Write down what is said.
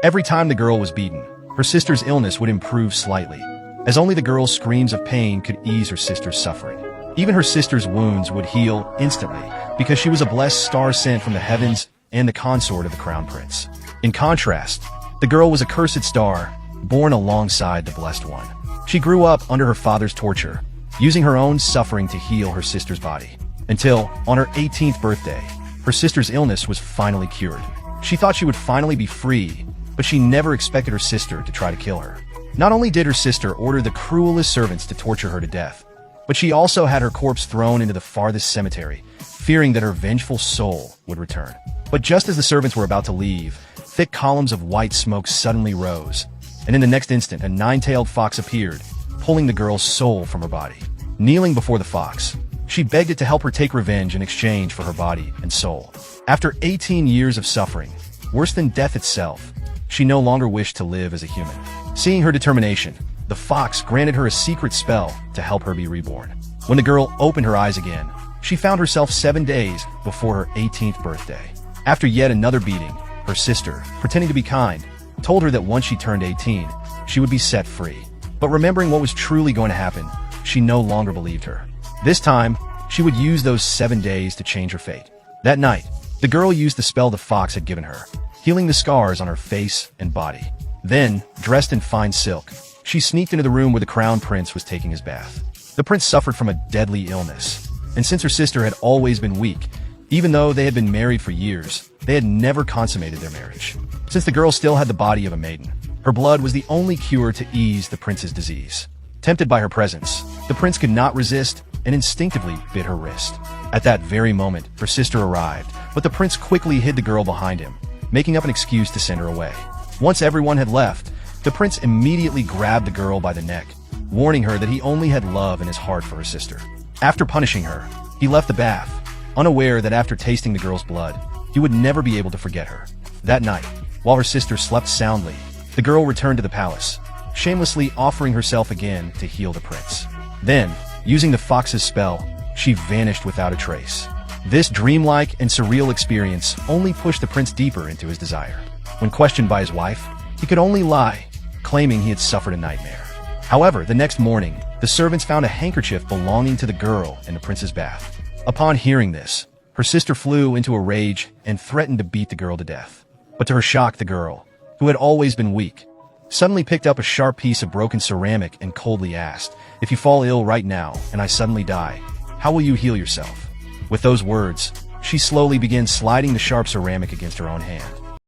Every time the girl was beaten, her sister's illness would improve slightly, as only the girl's screams of pain could ease her sister's suffering. Even her sister's wounds would heal instantly, because she was a blessed star sent from the heavens and the consort of the crown prince. In contrast, the girl was a cursed star, born alongside the blessed one. She grew up under her father's torture, using her own suffering to heal her sister's body. Until, on her 18th birthday, her sister's illness was finally cured. She thought she would finally be free, but she never expected her sister to try to kill her. Not only did her sister order the cruelest servants to torture her to death, but she also had her corpse thrown into the farthest cemetery, fearing that her vengeful soul would return. But just as the servants were about to leave, thick columns of white smoke suddenly rose, and in the next instant a nine-tailed fox appeared, pulling the girl's soul from her body. Kneeling before the fox, she begged it to help her take revenge in exchange for her body and soul. After 18 years of suffering, worse than death itself, she no longer wished to live as a human. Seeing her determination, the fox granted her a secret spell to help her be reborn. When the girl opened her eyes again, she found herself 7 days before her 18th birthday. After yet another beating, her sister, pretending to be kind, told her that once she turned 18, she would be set free. But remembering what was truly going to happen, she no longer believed her. This time, she would use those 7 days to change her fate. That night, the girl used the spell the fox had given her, healing the scars on her face and body. Then, dressed in fine silk, she sneaked into the room where the crown prince was taking his bath. The prince suffered from a deadly illness, and since her sister had always been weak, even though they had been married for years, they had never consummated their marriage. Since the girl still had the body of a maiden, her blood was the only cure to ease the prince's disease. Tempted by her presence, the prince could not resist and instinctively bit her wrist. At that very moment, her sister arrived, but the prince quickly hid the girl behind him, making up an excuse to send her away. Once everyone had left, the prince immediately grabbed the girl by the neck, warning her that he only had love in his heart for her sister. After punishing her, he left the bath, unaware that after tasting the girl's blood, he would never be able to forget her. That night, while her sister slept soundly, the girl returned to the palace, shamelessly offering herself again to heal the prince. Then, using the fox's spell, she vanished without a trace. This dreamlike and surreal experience only pushed the prince deeper into his desire. When questioned by his wife, he could only lie, claiming he had suffered a nightmare. However, the next morning, the servants found a handkerchief belonging to the girl in the prince's bath. Upon hearing this, her sister flew into a rage and threatened to beat the girl to death. But to her shock, the girl, who had always been weak, suddenly picked up a sharp piece of broken ceramic and coldly asked, "If you fall ill right now and I suddenly die, how will you heal yourself?" With those words, she slowly began sliding the sharp ceramic against her own hand.